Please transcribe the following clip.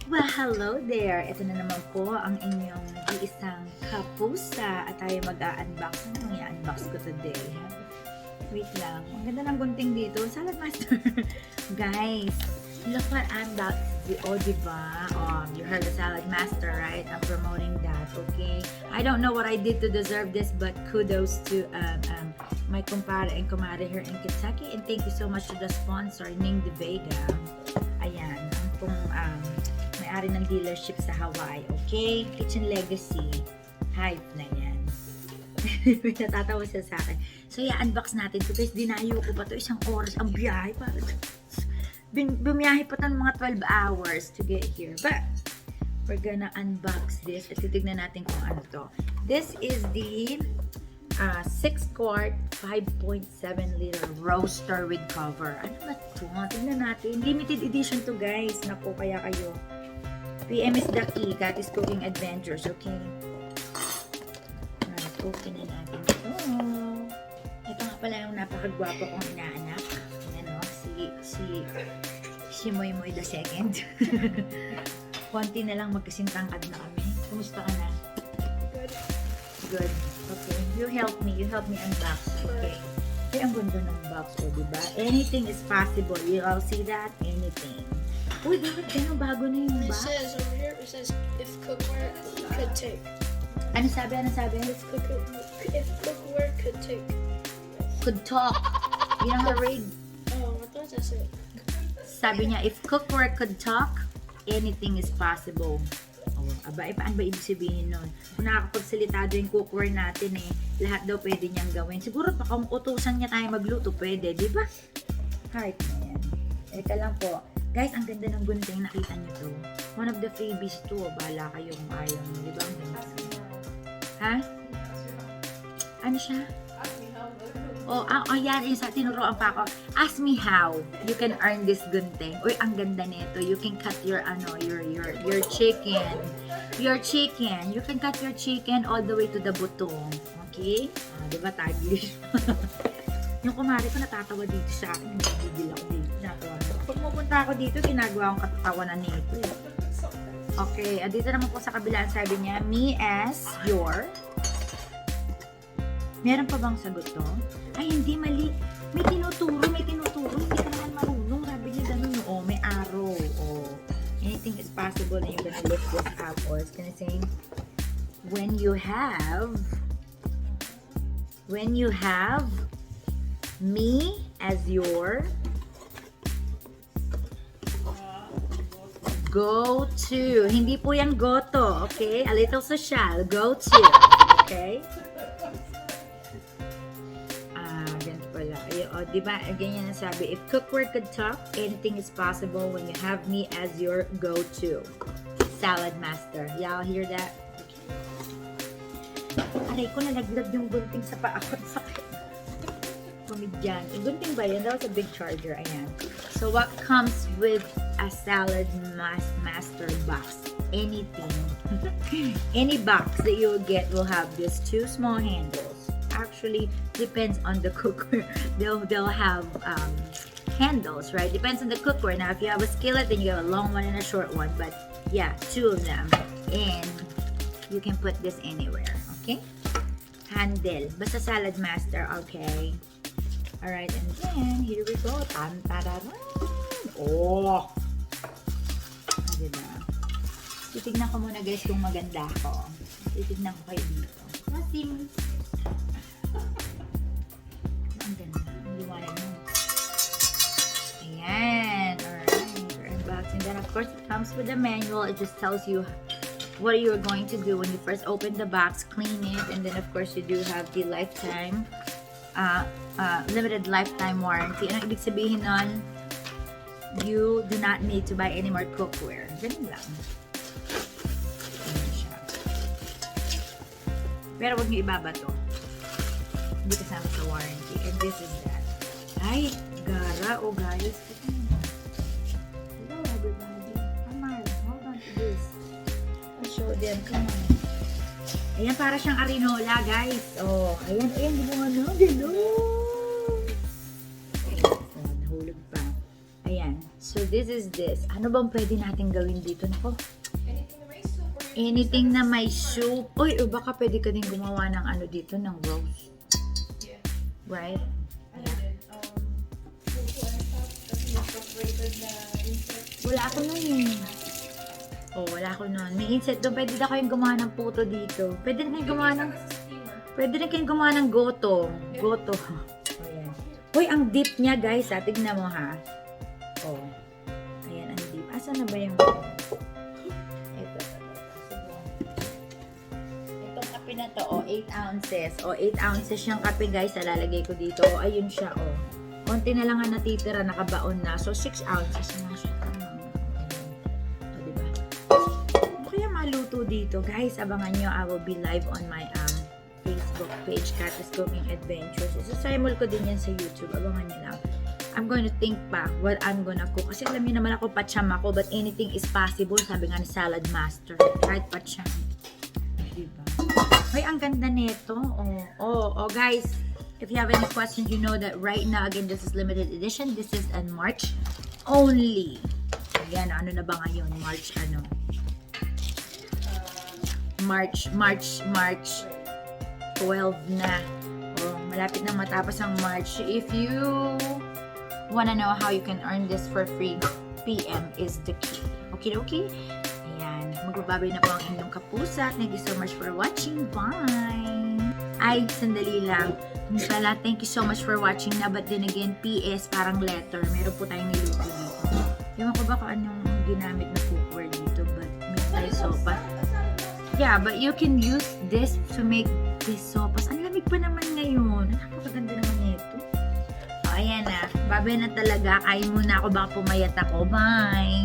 Well, hello there! Ito na naman po ang inyong isang kapusa at tayo mag-a-unbox. Ano i-unbox ko today? Wait lang. Ang ganda ng gunting dito. Saladmaster! Guys, look what I'm about to do. Oh, diba? You heard the Saladmaster, right? I'm promoting that, okay? I don't know what I did to deserve this, but kudos to my kumpare and kumare here in Kentucky. And thank you so much to the sponsor, Ning De Vega. Ayan. Ang pong may-ari ng dealership sa Hawaii, okay? Kitchen Legacy. Hype na yan. Natatawa siya sa akin. So, unbox natin ito. Guys, dinayo ko pa ito. Isang oras ang biyahe. Bumiyahe pa ito ng mga 12 hours to get here. But, we're gonna unbox this at titignan natin kung ano to. This is the 6-quart, 5.7 liter roaster with cover. Ano ba ito? Tignan natin. Limited edition to, guys. Naku, kaya kayo. PM is the key. That is cooking adventures, okay? Alright, open na natin ito. Ito nga pala yung napakagwapo kong inaanak. Ayan o, si Moy Moy the second. Konti na lang magkasing tangkad na kami. Kumusta ka na? Good. Okay. You help me unbox. Okay. Kaya ang ganda ng box ko, diba? Anything is possible. You all see that? Anything. Uy, bakit ganun bago na yung box? It says over here, it says if cookware could take. Ano sabi? If cookware could take. Could talk. Yun ang read. Oh, I thought that's it. Sabi niya, if cookware could talk, anything is possible. Oh, aba, paano ba ibig sabihin nun? Kung nakakapagsalita yung cookware natin lahat daw pwede niyang gawin. Siguro pa kung utusan niya tayo magluto, pwede, di ba? Heart na yan. Eka lang po. Guys, ang ganda ng gunting. Nakita niyo to. One of the freebies to. Bahala kayo kung ayaw niyo. Di ba? Ang ganda. Ha? Ano siya? Yan. Yung sa tinuruan pa ako. Ask me how you can earn this gunting. Uy, ang ganda nito. You can cut your chicken. Your chicken. You can cut your chicken all the way to the butong. Okay? Di ba? Taglish. Yung kumari ko natatawa dito sa akin. Nagigil ako dito. Natatawa na. Pag pupunta ako dito, ginagawa akong katatawanan nito. Okay, dito naman po sa kabila, sabi niya, me as your... Meron pa bang sagot to? Ay, hindi, mali. May tinuturo. Hindi ka naman marunong. Sabi niya ganun, may arrow. Anything is possible and you're gonna lift this up. Or it's gonna say, when you have me as your go-to. Hindi po yan go-to, okay? A little social. Go-to. Okay? Ganito pala. Diba? Ganyan ang sabi. If cookware could talk, anything is possible when you have me as your go-to. Saladmaster. Y'all hear that? Aray ko, nalaglag yung gunting sa paa ko. Sakit. Komedyan. Gunting ba yan? That was a big charger. Ayan. So, what comes with a Saladmaster box? Anything. Any box that you will get will have these two small handles. Actually, depends on the cookware. They'll have handles, right? Depends on the cookware. Now, if you have a skillet, then you have a long one and a short one. But, yeah, two of them. And you can put this anywhere. Okay? Handle. Basta Saladmaster. Okay. Alright, and then, here we go. Tan-tararan. Oh! Diba? Titignan ko muna guys kung maganda ako. Titignan ko kayo dito. Masim! Ang ganda. Ang liwanag mo. Ayan. Alright. We're unboxing. Then of course, it comes with a manual. It just tells you what you're going to do when you first open the box, clean it, and then of course you do have the lifetime limited lifetime warranty. Anong ibig sabihin nun? You do not need to buy any more cookware. Ganun lang. Ganun siya. Pero huwag nyo ibaba to. Hindi kasama sa warranty. And this is that. Ay, gara. Oh guys. Hello everybody. Come on. Hold on to this. I'll show them. Come on. Ayan, para siyang arinola, guys. Oh, ayan. Di mo ano. Hello. Nahulog pa. Ayan. So this is this. Ano bang pwede natin gawin dito? Nako. Anything na may soup. Uy, o baka pwede ka din gumawa ng ano dito, ng roast. Yeah. Right? Wala ako nun eh. Oh, wala ako nun. May insect doon. Pwede na kayong gumawa ng puto dito. Pwede na kayong gumawa ng... Pwede na kayong gumawa ng goto. Goto. Oh, yan. Uy, ang deep niya guys ha. Tignan mo ha. Oh. Ayan, ang deep. Asan na ba yung... Ito. Itong kape na to, oh, 8 ounces. Oh, 8 ounces yung kape guys. Lalagay ko dito. Oh, ayun siya, oh. Konti na lang ang natitira, nakabaon na. So, 6 ounces na siya. O, diba? Ano kaya maluto dito? Guys, abangan nyo. I will be live on my Facebook page, Quarts Cooking Adventures. Isasimul ko din yan sa YouTube. Abangan nyo lang. I'm going to think pa what I'm gonna cook. Kasi alam nyo naman ako, pacham ako. But anything is possible. Sabi nga ni Saladmaster. Kahit pacham. Diba? Ay, ang ganda nito. Oh, guys. If you have any questions, you know that right now, again, this is limited edition. This is in March only. Ayan, ano na ba ngayon? March, ano? March 12 na. Oh, malapit na matapos ang March. If you wanna know how you can earn this for free, PM is the key. Okay? Ayan, magbababay na po ang inyong kapusa. Thank you so much for watching. Bye! Ay, sandali lang. Pala, thank you so much for watching na. But then again, PS, parang letter. Meron po tayong niluto dito. Ewan ko ba kung anong ginamit na cookware dito. But may tayo sopa. Yeah, but you can use this to make this sopas. Ang lamig pa naman ngayon. Napakaganda naman ito. O, ayan na. Babay na talaga. Kain muna ako. Baka pumayat ako. Bye!